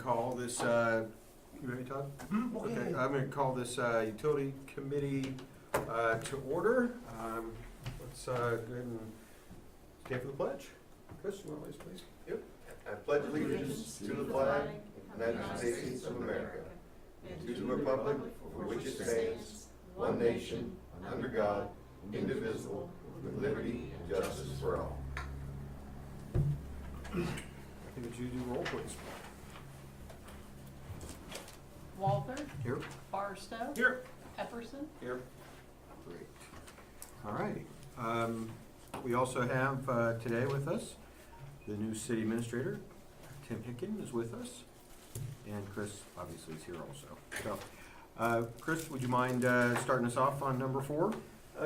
call this, you ready, Todd? Okay, I'm gonna call this utility committee to order. Let's go ahead and stand for the pledge. Chris, you want to please? Yep. I pledge allegiance to the flag of the United States of America, and to the republic for which it stands, one nation, under God, indivisible, with liberty and justice for all. I think that you do roll, please. Walther, Here. Barstow, Here. Epperson, Here. Great. All righty. We also have today with us the new city administrator, Tim Hicken, is with us, and Chris obviously is here also. So, Chris, would you mind starting us off on number 4?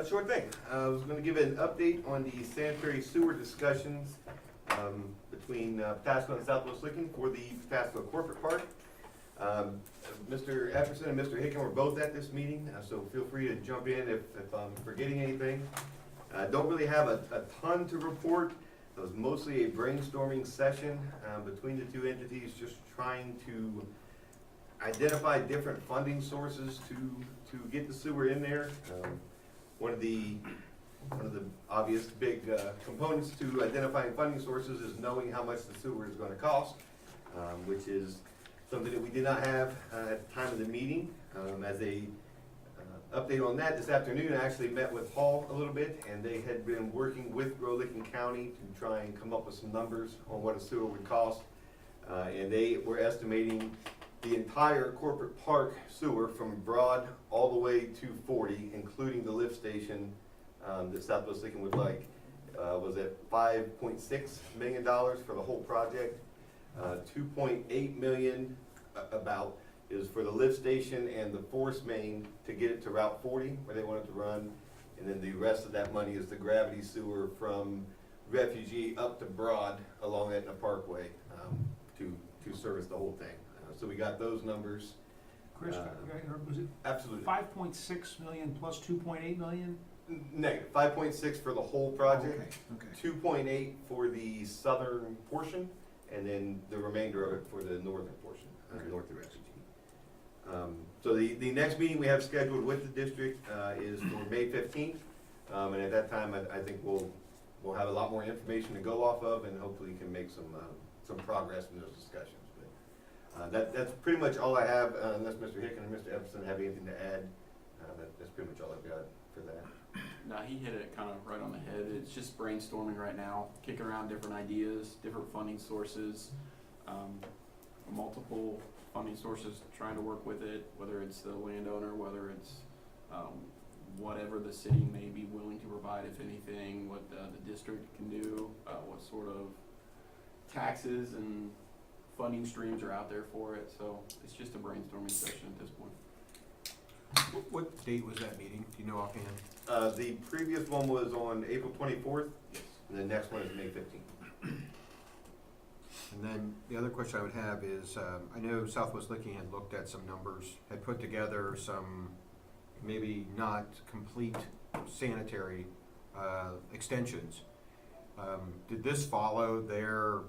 Sure thing. I was going to give an update on the sanitary sewer discussions between Patasko and Southwest Licking for the Patasko Corporate Park. Mr. Epperson and Mr. Hicken were both at this meeting, so feel free to jump in if I'm forgetting anything. Don't really have a ton to report. It was mostly a brainstorming session between the two entities, just trying to identify different funding sources to get the sewer in there. One of the obvious big components to identifying funding sources is knowing how much the sewer is going to cost, which is something that we did not have at the time of the meeting. As a update on that, this afternoon I actually met with Hall a little bit, and they had been working with Grow-Licking County to try and come up with some numbers on what a sewer would cost. And they were estimating the entire corporate park sewer from Broad all the way to 40, including the lift station that Southwest Licking would like, was at $5.6 million for the whole project. 2.8 million about is for the lift station and the force main to get it to Route 40 where they want it to run, and then the rest of that money is the gravity sewer from Refugee up to Broad along Etna Parkway to service the whole thing. So we got those numbers. Chris, was it Absolutely. 5.6 million plus 2.8 million? Negative. 5.6 for the whole project. Okay. 2.8 for the southern portion, and then the remainder of it for the northern portion, north of Refugee. So the next meeting we have scheduled with the district is for May 15th, and at that time I think we'll have a lot more information to go off of, and hopefully can make some progress in those discussions. But that's pretty much all I have, unless Mr. Hicken and Mr. Epperson have anything to add. That's pretty much all I've got for that. No, he hit it kind of right on the head. It's just brainstorming right now, kicking around different ideas, different funding sources, multiple funding sources, trying to work with it, whether it's the landowner, whether it's whatever the city may be willing to provide, if anything, what the district can do, what sort of taxes and funding streams are out there for it. So it's just a brainstorming session at this point. What date was that meeting? Do you know offhand? The previous one was on April 24th, and the next one is May 15th. And then the other question I would have is, I know Southwest Licking had looked at some numbers, had put together some maybe not complete sanitary extensions. Did this follow their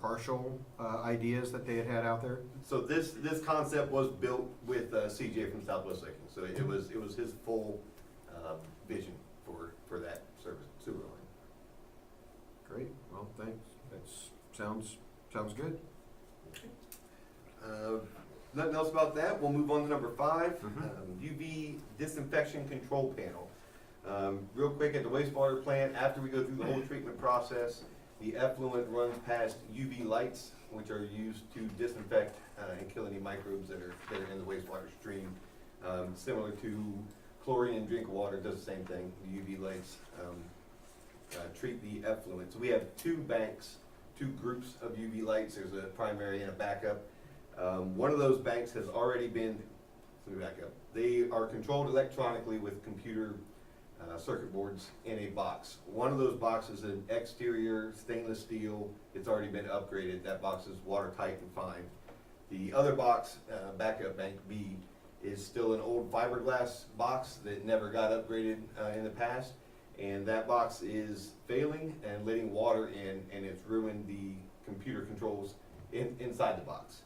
partial ideas that they had out there? So this concept was built with CJ from Southwest Licking. So it was his full vision for that service sewer line. Great, well, thanks. That sounds good. Nothing else about that. We'll move on to number 5, Mhm. UV disinfection control panel. Real quick, at the wastewater plant, after we go through the whole treatment process, the effluent runs past UV lights, which are used to disinfect and kill any microbes that are in the wastewater stream. Similar to chlorine in drinking water, does the same thing. The UV lights treat the effluent. So we have 2 banks, 2 groups of UV lights. There's a primary and a backup. One of those banks has already been, let me back up. They are controlled electronically with computer circuit boards in a box. One of those boxes is an exterior stainless steel. It's already been upgraded. That box is watertight and fine. The other box, backup bank B, is still an old fiberglass box that never got upgraded in the past, and that box is failing and letting water in, and it's ruined the computer controls inside the box.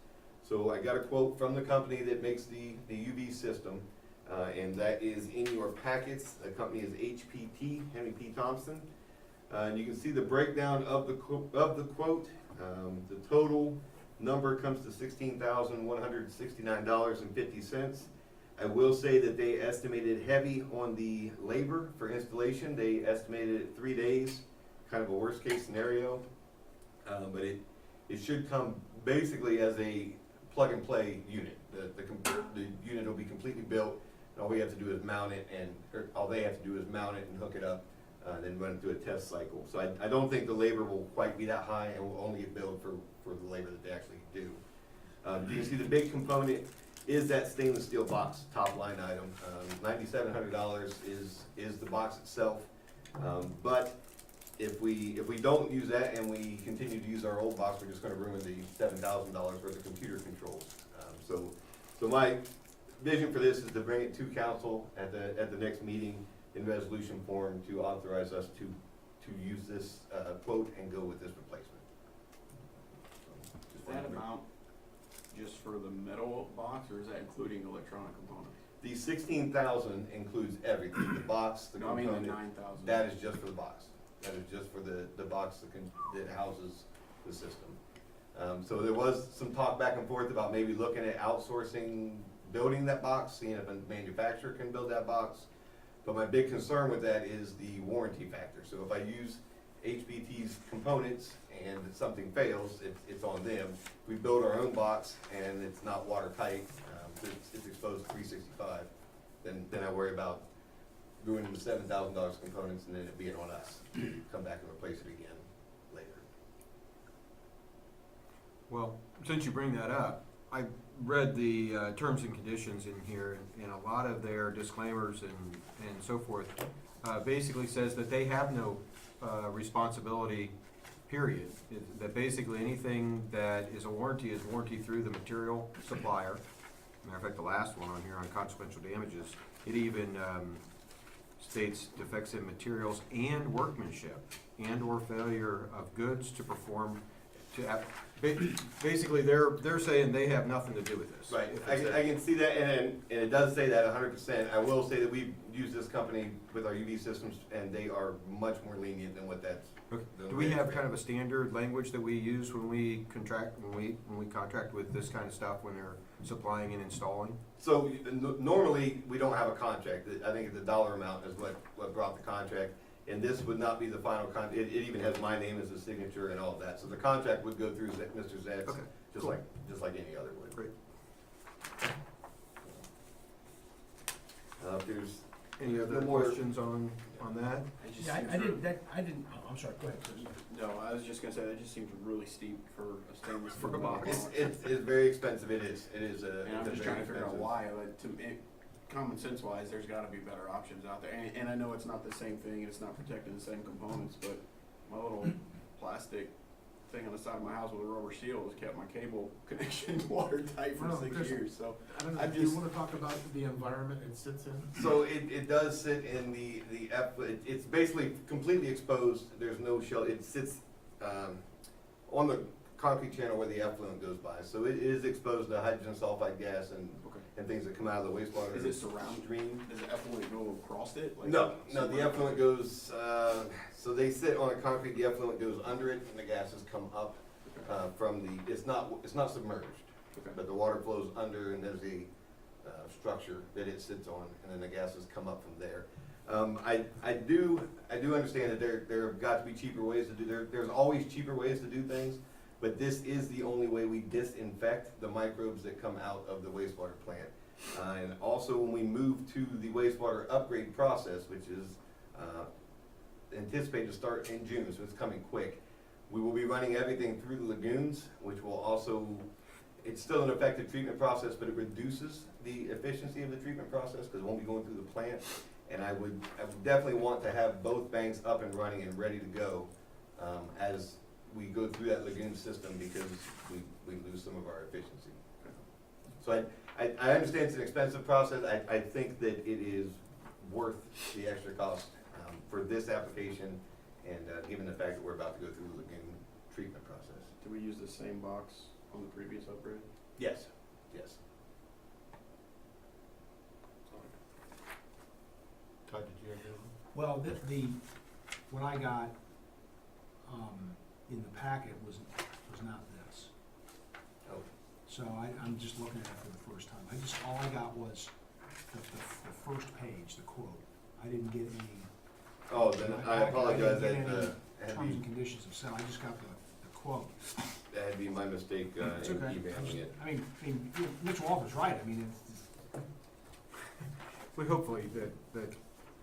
So I got a quote from the company that makes the UV system, and that is in your packets. The company is HPT, Henry P. Thompson. And you can see the breakdown of the quote. The total number comes to $16,169.50. I will say that they estimated heavy on the labor for installation. They estimated it 3 days, kind of a worst case scenario. But it should come basically as a plug and play unit. The unit will be completely built, and all we have to do is mount it, or all they have to do is mount it and hook it up, then run it through a test cycle. So I don't think the labor will quite be that high, and will only get billed for the labor that they actually do. You can see the big component is that stainless steel box, top line item. $9,700 is the box itself. But if we don't use that and we continue to use our old box, we're just gonna ruin the $7,000 worth of computer controls. So my vision for this is to bring it to council at the next meeting in resolution form to authorize us to use this quote and go with this replacement. Is that amount just for the metal box, or is that including electronic components? The 16,000 includes everything, the box, the No, I mean the component. 9,000. That is just for the box. That is just for the box that houses the system. So there was some talk back and forth about maybe looking at outsourcing, building that box, seeing if a manufacturer can build that box. But my big concern with that is the warranty factor. So if I use HBT's components and something fails, it's on them. If we build our own box and it's not watertight, it's exposed to 365, then I worry about ruining the $7,000 components and then it being on us to come back and replace it again later. Well, since you bring that up, I read the terms and conditions in here, and a lot of their disclaimers and so forth basically says that they have no responsibility, period. That basically anything that is a warranty is warranty through the material supplier. Matter of fact, the last one on here on consequential damages, it even states defects in materials and workmanship and or failure of goods to perform basically they're saying they have nothing to do with this. Right, If I it's can see that, and it does say that 100%. I will say that we've used this company with our UV systems, and they are much more lenient than what that's. Okay. Do we have kind of a standard language that we use when we contract, when we contract with this kind of stuff when they're supplying and installing? So normally, we don't have a contract. I think the dollar amount is what brought the contract. And this would not be the final contract. It even has my name as a signature and all of that. So the contract would go through Mr. Zeds, Okay, just cool. like any other would. Great. If there's Any other No more- questions on that? It just Yeah, seems I re- didn't, oh, I'm sorry, go ahead, Chris. No, I was just gonna say, that just seems really steep for a stainless For steel a box. box. it's very expensive. It is a. And I'm it's a just very trying to figure out expensive- why, but to me, common sense wise, there's gotta be better options out there. And I know it's not the same thing, it's not protecting the same components, but my little plastic thing on the side of my house with a rubber seal has kept my cable connection watertight for Well, 6 Chris, years, so. I don't know, I'm do you just- wanna talk about the environment it sits in? So it does sit in the it's basically completely exposed. There's no shell. It sits on the concrete channel where the effluent goes by. So it is exposed to hydrogen sulfide gas Okay. and things that come out of the wastewater Is it surround- stream. Does the effluent go across it? Like No, the somewhere? effluent goes, so they sit on a concrete, the effluent goes under it and the gases come up from the, it's not submerged. Okay. But the water flows under and there's a structure that it sits on, and then the gases come up from there. I do understand that there have got to be cheaper ways to do, there's always cheaper ways to do things, but this is the only way we disinfect the microbes that come out of the wastewater plant. And also when we move to the wastewater upgrade process, which is anticipated to start in June, so it's coming quick, we will be running everything through the lagoons, which will also, it's still an effective treatment process, but it reduces the efficiency of the treatment process because it won't be going through the plant. And I would definitely want to have both banks up and running and ready to go as we go through that lagoon system because we lose some of our efficiency. So I understand it's an expensive process. I think that it is worth the extra cost for this application and given the fact that we're about to go through the lagoon treatment process. Do we use the same box on the previous upgrade? Yes, yes. Todd, did you have anything? Well, what I got, in the packet was not this. Oh, So I'm just looking at it for the first time. All I got was the first page, the quote. I didn't get any oh, then I apologize, didn't get any that had terms and be, conditions of sale. I just got the quote. that had be my mistake, It's in okay. emailing it. I mean, Mitch Walker's right. I mean, We hopefully that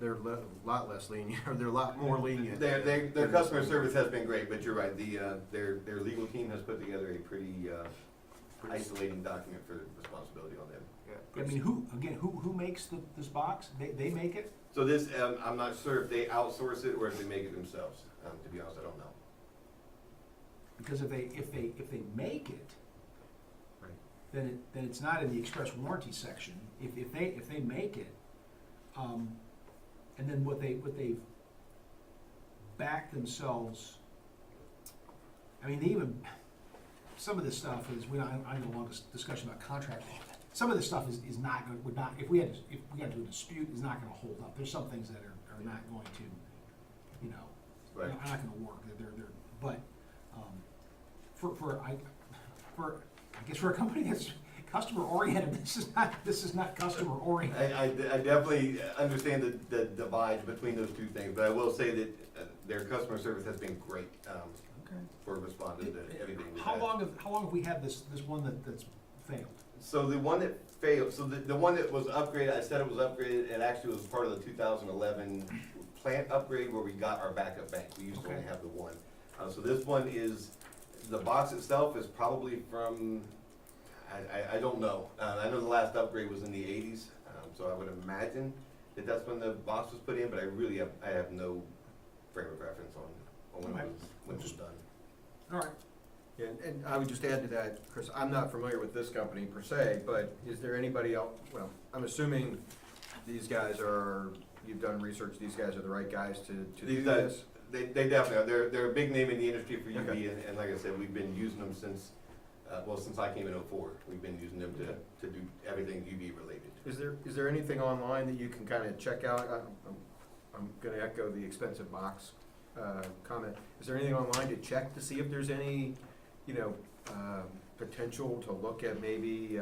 they're a lot less lenient, or they're a lot more lenient. Their customer service has been great, but you're right, their legal team has put together a pretty, isolating document for responsibility on them. Yeah. I mean, who makes this box? They make it? So this, I'm not sure if they outsource it or if they make it themselves, to be honest, I don't know. Because if they make it, Right. then it's not in the express warranty section. If they make it, and then what they've backed themselves. I mean, they even, some of this stuff is, I had a long discussion about contract law. Some of this stuff is not gonna, would not, if we got into a dispute, is not gonna hold up. There's some things that are not going to, you know, Right. are not gonna work. But, I guess for a company that's customer oriented, this is not customer oriented. I definitely understand the divide between those two things, but I will say that their customer service has been great, Okay. for responding to everything we've How had. long have we had this one that's failed? So the one that failed, so the one that was upgraded, I said it was upgraded, it actually was part of the 2011 plant upgrade where we got our backup bank. We used to only Okay. have the one. So this one is, the box itself is probably from, I don't know. I know the last upgrade was in the 80s, so I would imagine that that's when the box was put in, but I have no frame of reference on when it was done. All right. Yeah, and I would just add to that, Chris, I'm not familiar with this company per se, but is there anybody else, well, I'm assuming these guys are, you've done research, these guys are the right guys to do These guys, this? they definitely are. They're a big name in the industry for UV, Okay. and like I said, we've been using them since, since I came in '04. We've been using them to do everything UV related. Is there anything online that you can kind of check out? I'm gonna echo the expensive box comment. Is there anything online to check to see if there's any, you know, potential to look at maybe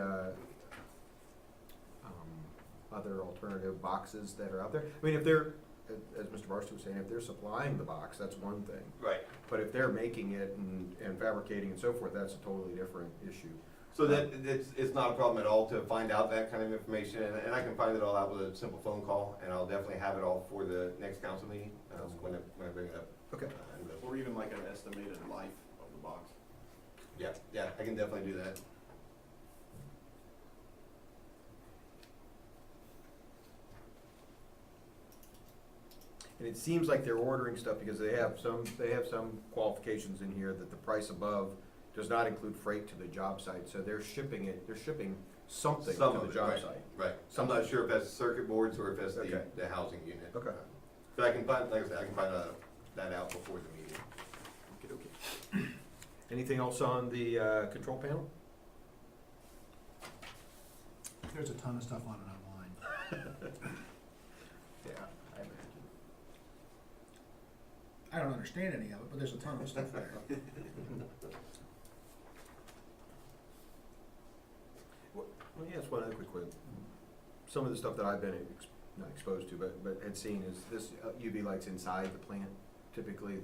other alternative boxes that are out there? I mean, if they're, as Mr. Barstow was saying, if they're supplying the box, that's one thing. Right. But if they're making it and fabricating and so forth, that's a totally different issue. So it's not a problem at all to find out that kind of information, and I can find it all out with a simple phone call, and I'll definitely have it all for the next council meeting, when I bring it up. Okay. Or even like an estimated life of the box. Yeah, I can definitely do that. And it seems like they're ordering stuff because they have some qualifications in here that the price above does not include freight to the job site, so they're shipping something Some to of the it, job right. site. Right. So I'm not sure if that's circuit boards or if that's Okay. the housing unit. Okay. So I can find, like I said, I can find that out before the meeting. Okay. Anything else on the control panel? There's a ton of stuff on it online. Yeah, I imagine. I don't understand any of it, but there's a ton of stuff there. Let me ask one other quick one. Some of the stuff that I've been not exposed to, but had seen is this UV lights inside the plant. Typically,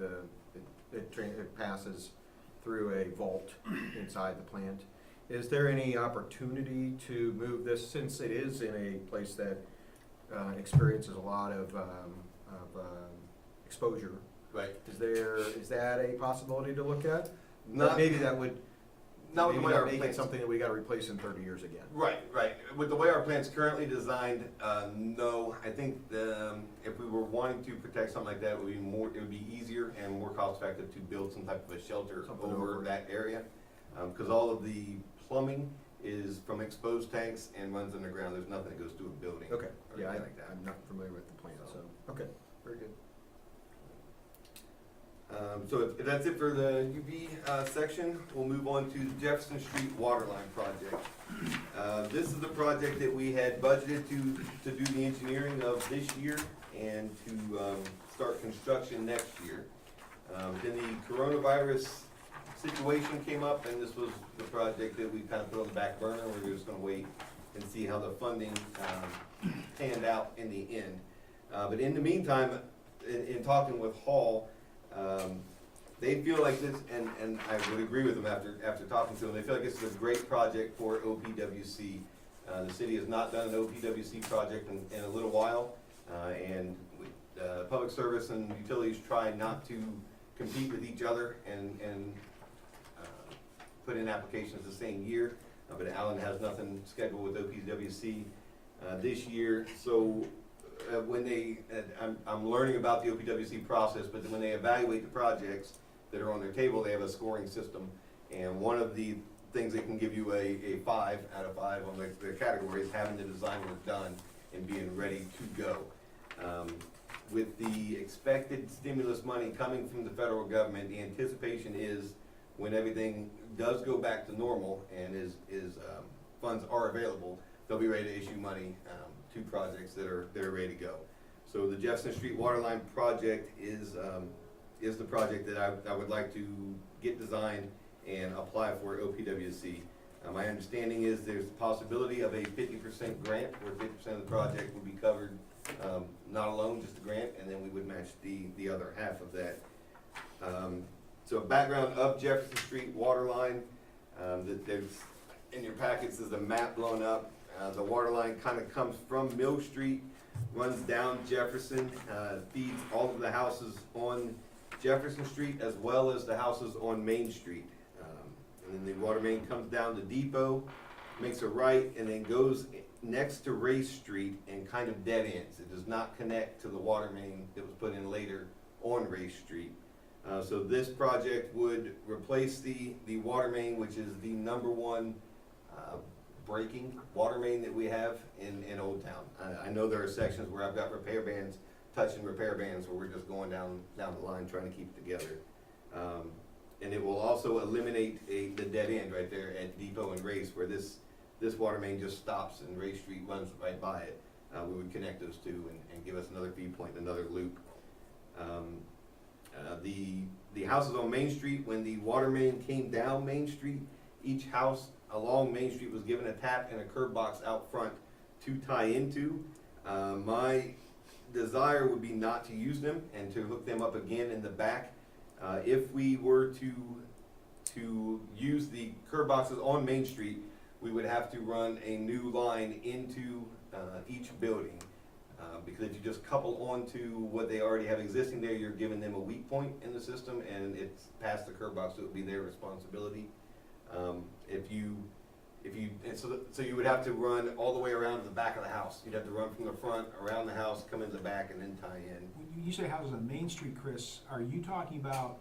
it passes through a vault inside the plant. Is there any opportunity to move this, since it is in a place that experiences a lot of exposure? Right. Is that a possibility to look at? Not- Maybe that would Not with the way our make it plants. something that we gotta replace in 30 years again. Right. With the way our plant's currently designed, no. I think if we were wanting to protect something like that, it would be easier and more cost effective to build some type of a shelter Something over over it. that area. Because all of the plumbing is from exposed tanks and runs underground. There's nothing that goes through a building. Okay, or yeah, anything like that. I'm not familiar with the plant, so, okay, very good. So if that's it for the UV section, we'll move on to the Jefferson Street Waterline Project. This is the project that we had budgeted to do the engineering of this year and to start construction next year. Then the coronavirus situation came up, and this was the project that we kind of put on the back burner. We're just gonna wait and see how the funding panned out in the end. But in the meantime, in talking with Hall, they feel like this, and I would agree with them after talking to them, they feel like this is a great project for OPWC. The city has not done an OPWC project in a little while, and public service and utilities try not to compete with each other and put in applications the same year. But Allen has nothing scheduled with OPWC this year, so when they, I'm learning about the OPWC process, but when they evaluate the projects that are on their table, they have a scoring system. And one of the things that can give you a 5 out of 5 on the category is having the design work done and being ready to go. With the expected stimulus money coming from the federal government, the anticipation is when everything does go back to normal and funds are available, they'll be ready to issue money to projects that are ready to go. So the Jefferson Street Waterline project is the project that I would like to get designed and apply for OPWC. My understanding is there's the possibility of a 50% grant, where 50% of the project would be covered, not alone, just the grant, and then we would match the other half of that. So background of Jefferson Street Waterline, that there's, in your packets is a map blown up. The water line kind of comes from Mill Street, runs down Jefferson, feeds all of the houses on Jefferson Street as well as the houses on Main Street. And then the water main comes down to Depot, makes a right, and then goes next to Race Street and kind of dead ends. It does not connect to the water main that was put in later on Race Street. So this project would replace the water main, which is the #1 breaking water main that we have in Old Town. I know there are sections where I've got repair bands touching repair bands where we're just going down the line trying to keep it together. And it will also eliminate the dead end right there at Depot and Race, where this water main just stops and Race Street runs right by it. We would connect those two and give us another feed point, another loop. The houses on Main Street, when the water main came down Main Street, each house along Main Street was given a tap and a curb box out front to tie into. My desire would be not to use them and to hook them up again in the back. If we were to use the curb boxes on Main Street, we would have to run a new line into each building. Because if you just couple onto what they already have existing there, you're giving them a weak point in the system, and it's past the curb box, so it would be their responsibility. So you would have to run all the way around to the back of the house. You'd have to run from the front, around the house, come into the back, and then tie in. When you say houses on Main Street, Chris, are you talking about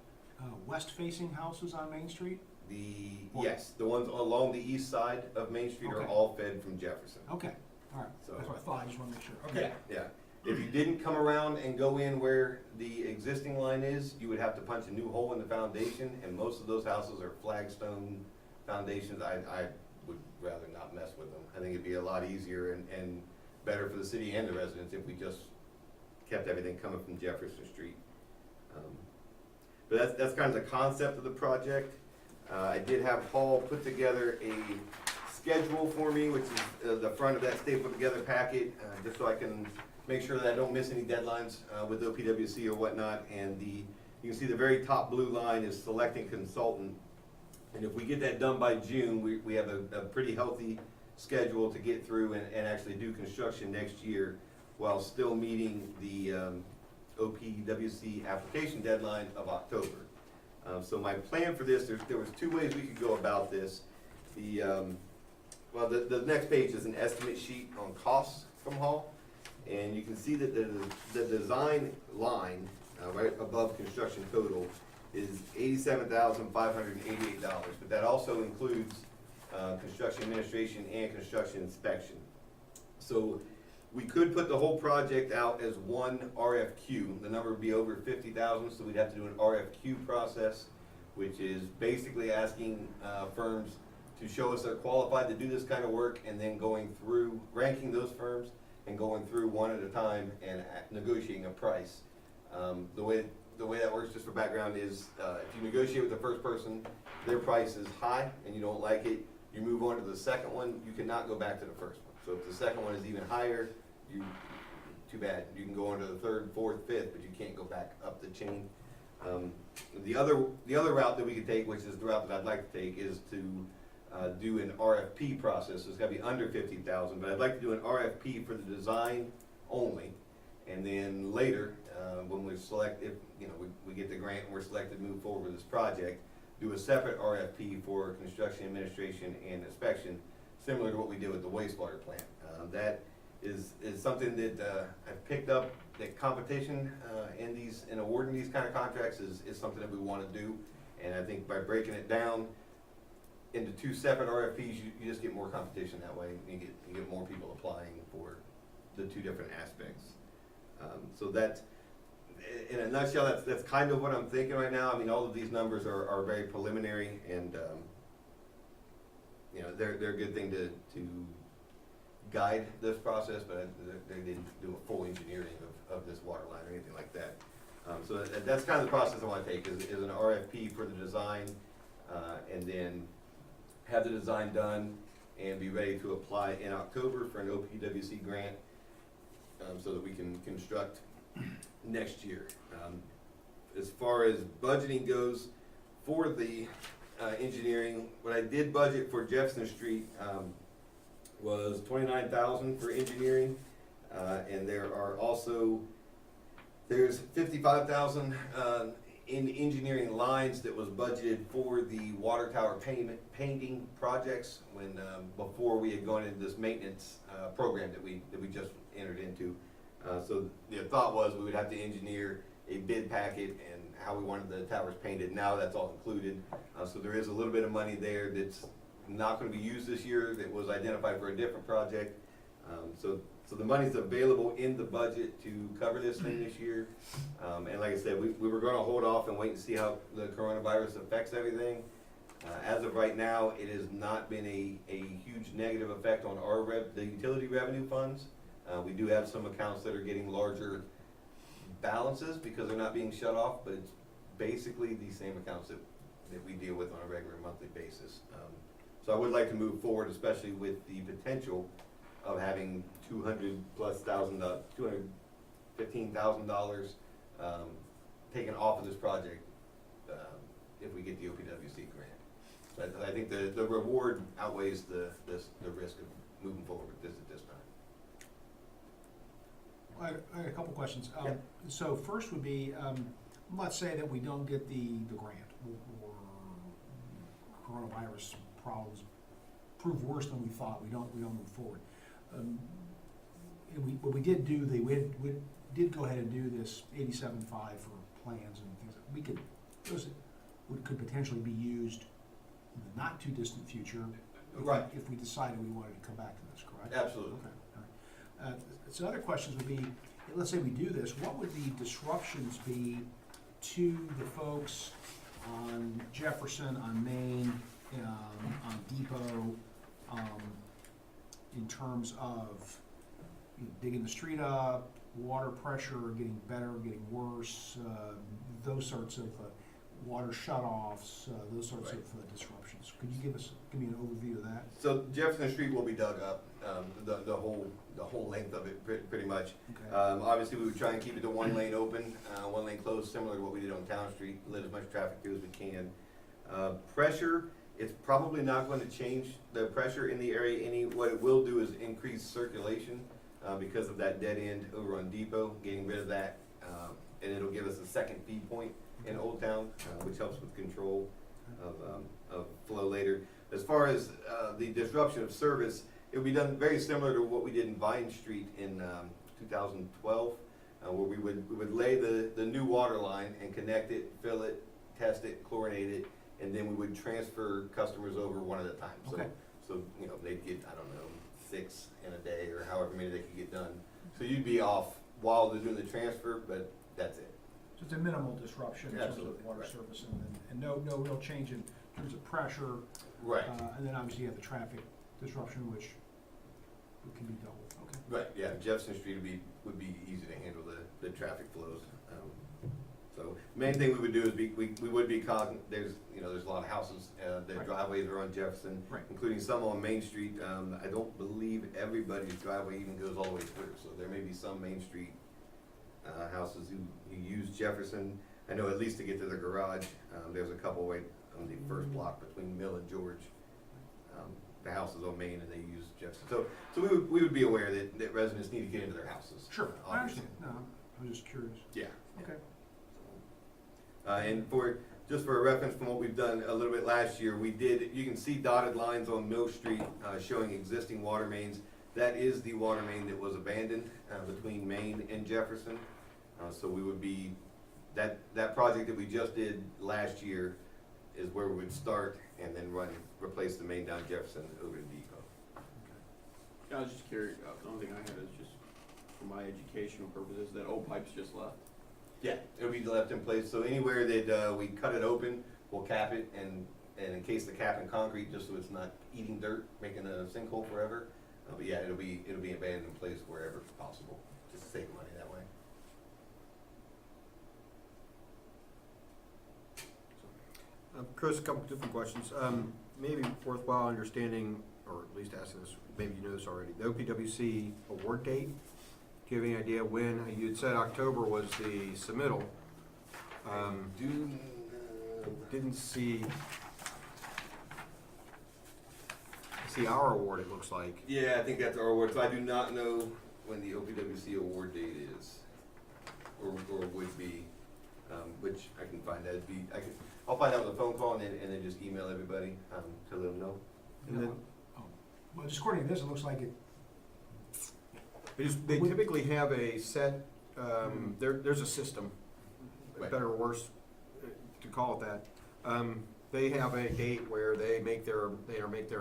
west-facing houses on Main Street? Yes, the ones along the east side of Main Street are Okay. all fed from Jefferson. Okay, all right, So- that's what I thought, I just want to make sure. Okay. Yeah. If you didn't come around and go in where the existing line is, you would have to punch a new hole in the foundation, and most of those houses are flagstone foundations. I would rather not mess with them. I think it'd be a lot easier and better for the city and the residents if we just kept everything coming from Jefferson Street. But that's kind of the concept of the project. I did have Paul put together a schedule for me, which is the front of that stapled together packet, just so I can make sure that I don't miss any deadlines with OPWC or whatnot. And you can see the very top blue line is selecting consultant. And if we get that done by June, we have a pretty healthy schedule to get through and actually do construction next year while still meeting the OPWC application deadline of October. So my plan for this, there was 2 ways we could go about this. The next page is an estimate sheet on costs from Hall. And you can see that the design line, right above construction total, is $87,588, but that also includes construction administration and construction inspection. So we could put the whole project out as one RFQ. The number would be over 50,000, so we'd have to do an RFQ process, which is basically asking firms to show us they're qualified to do this kind of work, and then going through, ranking those firms, and going through one at a time and negotiating a price. The way that works, just for background, is if you negotiate with the first person, their price is high and you don't like it, you move on to the second one, you cannot go back to the first one. So if the second one is even higher, too bad. You can go on to the third, fourth, fifth, but you can't go back up the chain. The other route that we could take, which is the route that I'd like to take, is to do an RFP process. So it's gotta be under 50,000, but I'd like to do an RFP for the design only. And then later, when we select, if, you know, we get the grant and we're selected to move forward with this project, do a separate RFP for construction, administration, and inspection, similar to what we did with the wastewater plant. That is something that I've picked up, that competition in awarding these kind of contracts is something that we wanna do. And I think by breaking it down into two separate RFPs, you just get more competition that way. You get more people applying for the two different aspects. So that, in a nutshell, that's kind of what I'm thinking right now. I mean, all of these numbers are very preliminary, and you know, they're a good thing to guide this process, but they didn't do a full engineering of this water line or anything like that. So that's kind of the process I want to take, is an RFP for the design, and then have the design done and be ready to apply in October for an OPWC grant, so that we can construct next year. As far as budgeting goes for the engineering, what I did budget for Jefferson Street was 29,000 for engineering, and there's 55,000 in engineering lines that was budgeted for the water tower painting projects when before we had gone into this maintenance program that we just entered into. So the thought was we would have to engineer a bid packet and how we wanted the towers painted. Now that's all included. So there is a little bit of money there that's not going to be used this year, that was identified for a different project. So the money's available in the budget to cover this thing this year. And like I said, we were going to hold off and wait and see how the coronavirus affects everything. As of right now, it has not been a huge negative effect on the utility revenue funds. We do have some accounts that are getting larger balances because they're not being shut off, but it's basically the same accounts that we deal with on a regular monthly basis. So I would like to move forward, especially with the potential of having $215,000 taken off of this project if we get the OPWC grant. So I think the reward outweighs the risk of moving forward with this at this time. I had a couple questions. Yeah. So first would be, let's say that we don't get the grant, or coronavirus problems prove worse than we thought. We don't move forward. What we did do, we did go ahead and do this 87.5 for plans and things. Those could potentially be used in the not too distant future, Right. if we decided we wanted to come back to this, correct? Absolutely. Okay, all right. So other questions would be, let's say we do this, what would the disruptions be to the folks on Jefferson, on Main, on Depot, in terms of digging the street up, water pressure getting better, getting worse, those sorts of water shutoffs, those sorts Right. of disruptions? Could you give me an overview of that? So Jefferson Street will be dug up, the whole length of it, pretty much. Okay. Obviously, we would try and keep it to one lane open, one lane closed, similar to what we did on Town Street, let as much traffic through as we can. Pressure, it's probably not going to change the pressure in the area any. What it will do is increase circulation because of that dead end over on Depot, getting rid of that, and it'll give us a second feed point in Old Town, which helps with control of flow later. As far as the disruption of service, it will be done very similar to what we did in Vine Street in 2012, where we would lay the new water line and connect it, fill it, test it, chlorinate it, and then we would transfer customers over one at a time. Okay. So you know, they'd get, I don't know, 6 in a day, or however many they could get done. So you'd be off while they're doing the transfer, but that's it. Just a minimal disruption in terms of Absolutely, water right. surface and no real change in terms of pressure. Right. And then obviously you have the traffic disruption, which can be dealt with, okay. Right, yeah, Jefferson Street would be easy to handle the traffic flows. So, main thing we would do is we would be cognizant, there's a lot of houses, their Right. driveways are on Jefferson, Right. including some on Main Street. I don't believe everybody's driveway even goes all the way through, so there may be some Main Street, houses who use Jefferson. I know at least to get to their garage, there's a couple right on the first block between Mill and George. The house is on Main and they use Jefferson. So we would be aware that residents need to get into their houses. Sure, I obviously. understand, no, I was just curious. Yeah. Okay. And just for a reference from what we've done a little bit last year, you can see dotted lines on Mill Street, showing existing water mains. That is the water main that was abandoned, between Main and Jefferson. So we would be, that project that we just did last year is where we would start and then replace the main down Jefferson over to Depot. Yeah, I was just curious, the only thing I had is just for my educational purposes, that old pipe's just left. Yeah, it'll be left in place, so anywhere that, we cut it open, we'll cap it and encase the cap in concrete, just so it's not eating dirt, making a sinkhole forever. But yeah, it'll be abandoned in place wherever possible, just to save money that way. Chris, a couple different questions. Maybe worthwhile understanding, or at least asking this, maybe you know this already, the OPWC award date. Do you have any idea when? You had said October was the submittal. Didn't see our award, it looks like. Yeah, I think that's our award, so I do not know when the OPWC award date is, or would be, which I can find out. I'll find out with a phone call and then just email everybody, to let them know. And then, Well, just according to this, it looks like it, they typically have a set, there's a system, Right. better or worse, to call it that. They have a date where they make their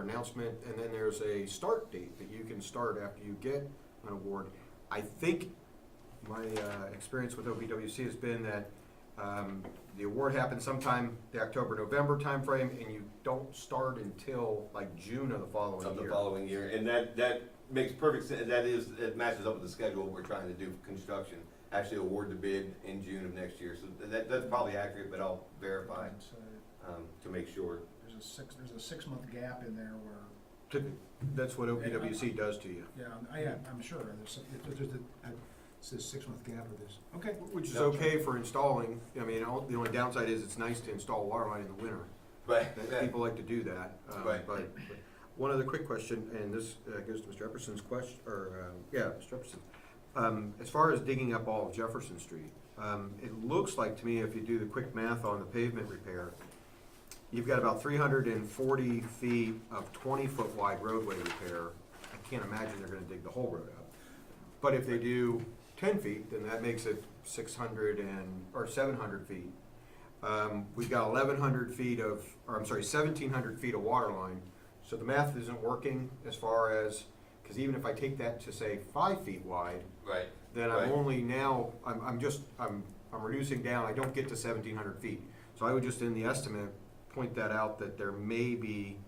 announcement, and then there's a start date that you can start after you get an award. I think my experience with OPWC has been that the award happens sometime the October-November timeframe, and you don't start until like June of the following Of the year. following year, and that makes perfect sense, it matches up with the schedule we're trying to do for construction. Actually award the bid in June of next year, so that's probably accurate, but I'll verify, it's, to make sure. there's a 6-month gap in there where, That's what OPWC does to you, yeah, I'm sure, it says 6-month gap with this. Okay. which is Yeah. okay for installing. I mean, the only downside is it's nice to install a water line in the winter. Right. People like to do that. Right. But one other quick question, and this goes to Mr. Epperson's question, Mr. Epperson. As far as digging up all of Jefferson Street, it looks like to me, if you do the quick math on the pavement repair, you've got about 340 feet of 20-foot wide roadway repair. I can't imagine they're gonna dig the whole road up. But if they do 10 feet, then that makes it 700 feet. We've got 1,700 feet of water line. So the math isn't working as far as, because even if I take that to say 5 feet wide, Right. then Right. I'm only now, I'm reducing down, I don't get to 1,700 feet. So I would just in the estimate, point that out that there may be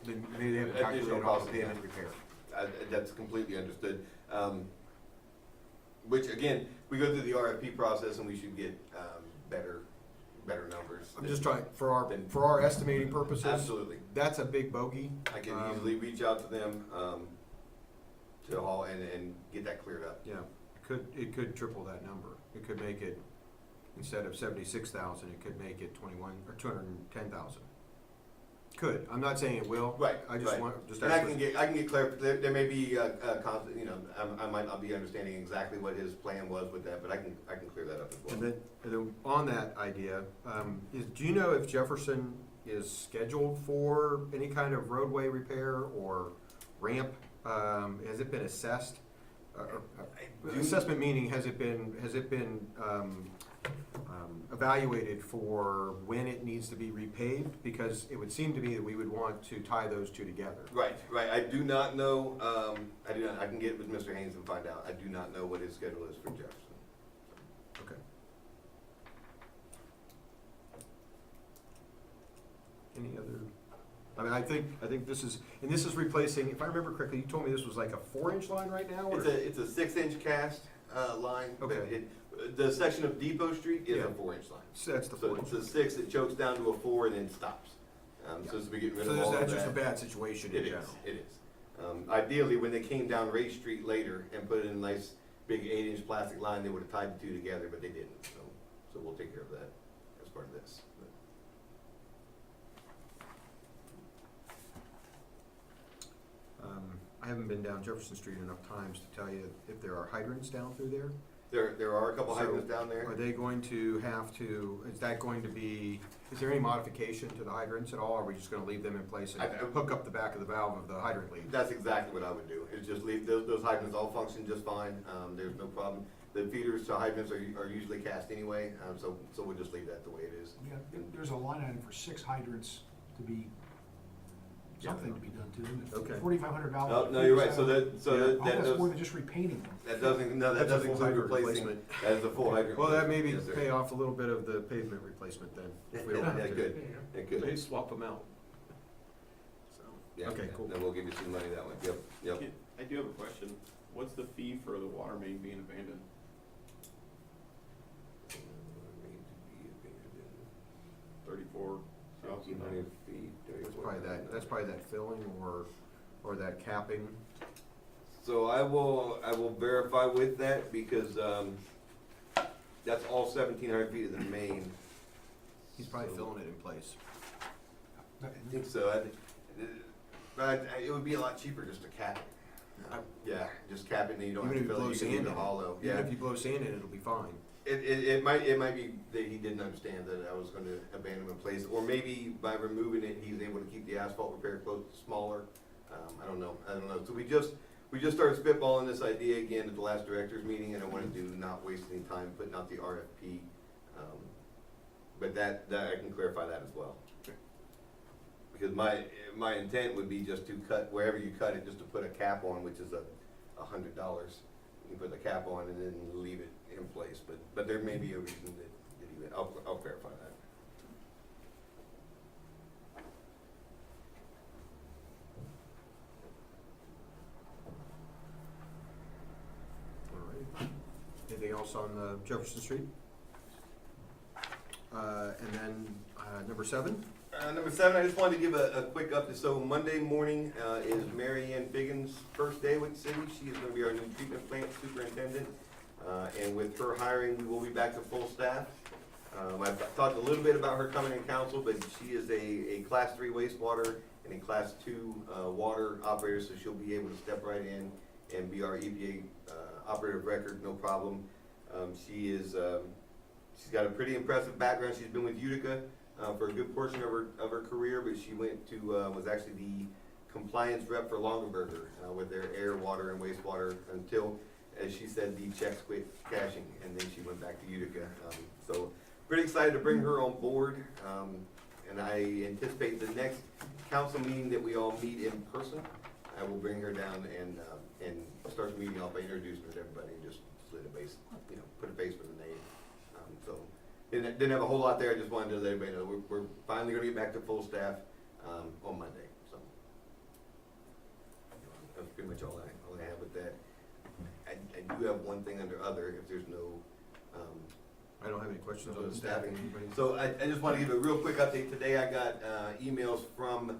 maybe they haven't Additional calculated all the costs, yeah. pavement repair. That's completely understood. Which again, we go through the RFP process and we should get, better numbers. I'm just trying, for our estimating purposes, Absolutely. that's a big bogey. I can easily reach out to them, to Hall and get that cleared up. Yeah, it could triple that number. It could make it, instead of 76,000, it could make it 210,000. Could, I'm not saying it will. Right, I just right. want, just And I ask. can get there may be, I might not be understanding exactly what his plan was with that, but I can clear that up as well. And then on that idea, do you know if Jefferson is scheduled for any kind of roadway repair or ramp? Has it been assessed? do- Assessment meaning, has it been evaluated for when it needs to be repaved? Because it would seem to me that we would want to tie those two together. Right, I do not know, I can get with Mr. Haynes and find out. I do not know what his schedule is for Jefferson. Okay. Any other, I mean, I think this is, and this is replacing, if I remember correctly, you told me this was like a 4-inch line right now? or- It's a 6-inch cast, line, but Okay. the section of Depot Street is Yeah. a 4-inch line. So that's the So 4-inch. it's a 6, it chokes down to a 4 and then stops. So as we get rid So of all of that's just a that. bad situation in It is, general. it is. Ideally, when they came down Ray Street later and put in a nice big 8-inch plastic line, they would have tied the two together, but they didn't. So we'll take care of that as part of this. I haven't been down Jefferson Street enough times to tell you if there are hydrants down through there. There are a couple So, hydrants down there. Are they going to have to, is that going to be, is there any modification to the hydrants at all? Or are we just gonna leave them in place and I- hook up the back of the valve of the hydrant lead? That's exactly what I would do, is just leave, those hydrants all function just fine, there's no problem. The feeders to hydrants are usually cast anyway, so we'll just leave that the way it is. Yeah, there's a line item for 6 hydrants to be, something to be done to them. Okay. $4,500. No, you're right, so Yeah. that Oh, that's does, more than just repainting them. that doesn't That's a full include hydrant replacing, replacement. that is a full hydrant. Well, that maybe Yes, sir. pay off a little bit of the pavement replacement then. if we don't have Yeah, to. good, yeah, good. They swap them out. So, Yeah, Okay, cool. Then we'll give you some money that way, yep. I do have a question. What's the fee for the water main being abandoned? 34,000. 1,500 feet. That's probably that filling or that capping. So I will verify with that because, that's all 1,700 feet of the main. He's probably So- filling it in place. I think so. But it would be a lot cheaper just to cap it. Yeah, just cap it and then you don't Even have if to you fill blow it, you sand can in leave it it. hollow. Even Yeah, if you blow sand in it, it'll be fine. it might be that he didn't understand that I was gonna abandon him in place, or maybe by removing it, he's able to keep the asphalt repair quote smaller. I don't know. So we just started spitballing this idea again at the last directors meeting, and I wanted to not waste any time putting out the RFP. But that I can clarify that as well. Because my intent would be just to cut, wherever you cut it, just to put a cap on, which is $100. You put the cap on and then leave it in place, but there may be a reason that I'll clarify that. All right. Anything else on Jefferson Street? And then number 7? Number 7, I just wanted to give a quick update. So Monday morning is Mary Ann Figgins' first day with the city. She is going to be our new treatment plant superintendent. And with her hiring, we will be back to full staff. I've talked a little bit about her coming in council, but she is a Class 3 wastewater and a Class 2 water operator, so she'll be able to step right in and be our EPA operator of record, no problem. She's got a pretty impressive background. She's been with Utica for a good portion of her career, but she went to, was actually the compliance rep for Longaberger with their air, water, and wastewater until, as she said, the checks quit cashing, and then she went back to Utica. So pretty excited to bring her on board, and I anticipate the next council meeting that we all meet in person, I will bring her down and start the meeting off by introducing her to everybody, and just put a face with a name. So didn't have a whole lot there. I just wanted to let everybody know we're finally going to get back to full staff on Monday. So that's pretty much all I have with that. I do have one thing under other, if there's no. I don't have any questions on the Staffing. staffing. Anybody? So I just want to give a real quick update. Today I got emails from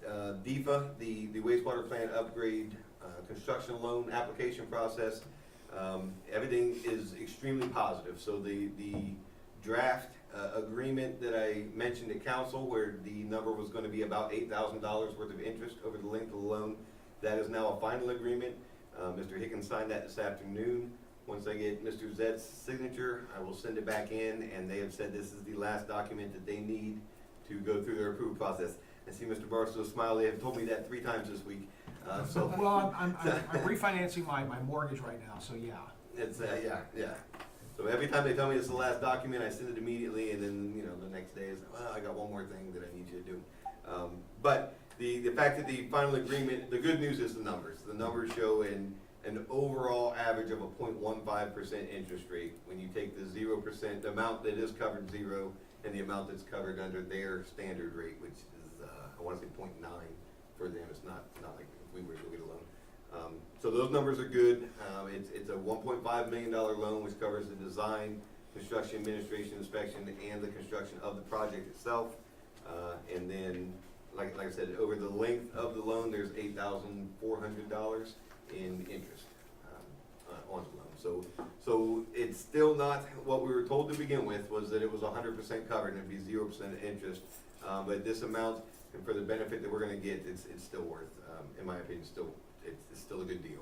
DEFA, the wastewater plant upgrade construction loan application process. Everything is extremely positive. So the draft agreement that I mentioned at council, where the number was going to be about $8,000 worth of interest over the length of the loan, that is now a final agreement. Mr. Higgins signed that this afternoon. Once I get Mr. Zett's signature, I will send it back in, and they have said this is the last document that they need to go through their approval process. I see Mr. Barstow smile. They have told me that 3 times this week. So Well, I'm refinancing my mortgage right now, so yeah. it's yeah. So every time they tell me it's the last document, I send it immediately, and then, you know, the next day is, well, I got one more thing that I need you to do. But the fact that the final agreement, the good news is the numbers. The numbers show an overall average of a 0.15% interest rate. When you take the 0%, the amount that is covered 0, and the amount that's covered under their standard rate, which is, I wanna say 0.9 for them. It's not like if we were to get a loan. So those numbers are good. It's a $1.5 million loan, which covers the design, construction, administration, inspection, and the construction of the project itself. And then, like I said, over the length of the loan, there's $8,400 in interest on the loan. So it's still not what we were told to begin with, was that it was 100% covered and it'd be 0% interest. But this amount, and for the benefit that we're going to get, it's still worth, in my opinion, it's still a good deal.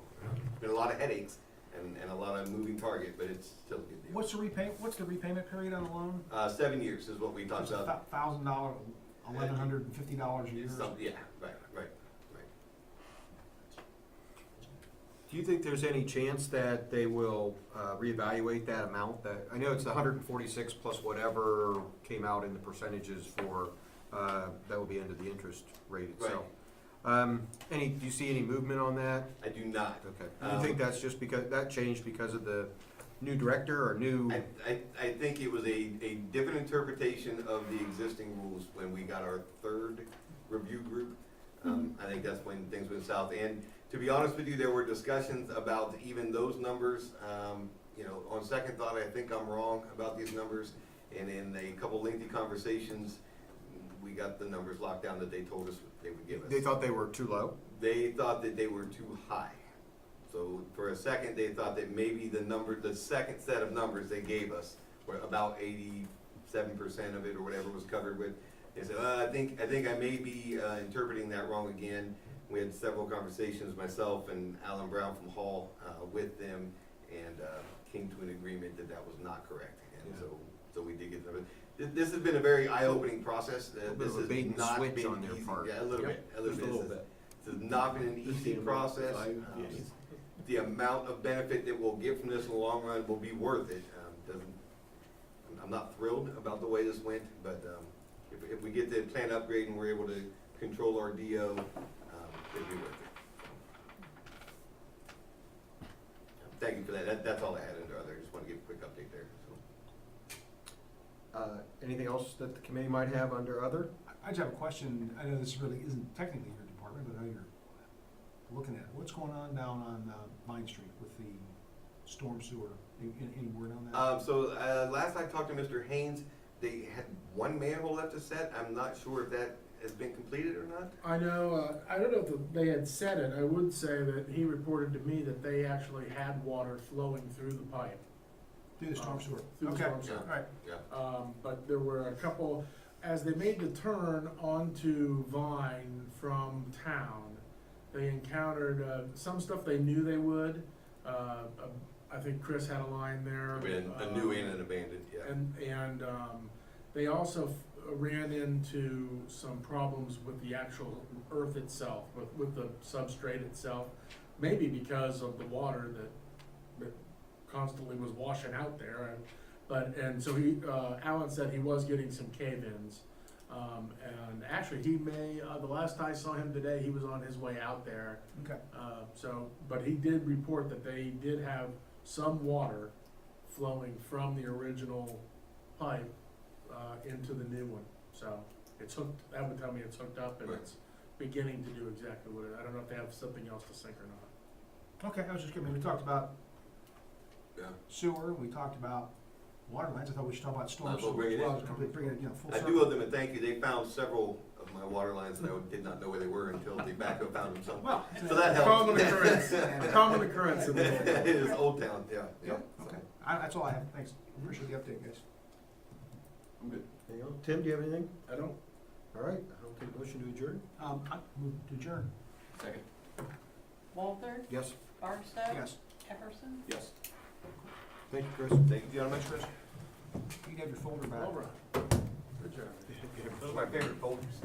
Been a lot of headaches and a lot of moving target, but it's still a good deal. What's the repayment period on the loan? 7 years is what we talked about. $1,000, $1,150 a year. Yeah, right. Do you think there's any chance that they will reevaluate that amount? That I know it's the 146 plus whatever came out in the percentages for that will be under the interest rate itself. Do you see any movement on that? I do not. Okay. Do you think that's just because that changed because of the new director or new? I think it was a different interpretation of the existing rules when we got our third review group. I think that's when things went south. And to be honest with you, there were discussions about even those numbers. You know, on second thought, I think I'm wrong about these numbers. And in a couple lengthy conversations, we got the numbers locked down that they told us they would give us. They thought they were too low? They thought that they were too high. So for a second, they thought that maybe the second set of numbers they gave us were about 87% of it or whatever was covered with. They said, I think I may be interpreting that wrong again. We had several conversations, myself and Alan Brown from Hall, with them, and came to an agreement that that was not correct. And so we did get them. This has been a very eye-opening process. This has bait and not switch been on their easy. part. Yeah, a little bit. Just a little bit. This has not been an easy process. The amount of benefit that we'll get from this in the long run will be worth it. I'm not thrilled about the way this went, but if we get the plant upgrade and we're able to control our DO, it'll be worth it. Thank you for that. That's all I had under other. I just want to give a quick update there. Anything else that the committee might have under other? I just have a question. I know this really isn't technically your department, but I know you're looking at it. What's going on down on Vine Street with the storm sewer? Any word on that? So last I talked to Mr. Haynes, they had one manhole left to set. I'm not sure if that has been completed or not. I know, I don't know if they had said it, I would say that he reported to me that they actually had water flowing through the pipe. Through the storm sewer? Through the Okay, storm sewer. all right. Yeah. But there were a couple, as they made the turn onto Vine from town, they encountered, some stuff they knew they would. I think Chris had a line there. A new and an abandoned, yeah. And they also ran into some problems with the actual earth itself, with the substrate itself. Maybe because of the water that constantly was washing out there. And so Alan said he was getting some cave-ins. And actually he may, the last I saw him today, he was on his way out there. Okay. But he did report that they did have some water flowing from the original pipe into the new one. So it's hooked, that would tell me it's hooked up and Right. it's beginning to do exactly what I don't know if they have something else to sink or not. Okay, I was just kidding. We talked about Yeah. sewer, we talked about water lines. I thought we should talk about storm Might as well sewer bring as it well. in. Just bring it, full I circle. do owe them a thank you. They found several of my water lines that I did not know where they were until the backhoe found them. Well, So that helps. Common occurrence, common occurrence in the It is Old Town, yeah. okay. That's all I have. Thanks. Appreciate the update, guys. I'm good. Anything else? Tim, do you have anything? I don't, All right, I'll take a motion to adjourn. I move to adjourn. Second. Walter? Yes. Barstow? Yes. Jefferson? Yes. Thank you, Chris. Thank you, gentlemen. Chris. You can have your folder back. all right. Good job. Those are my favorite folders.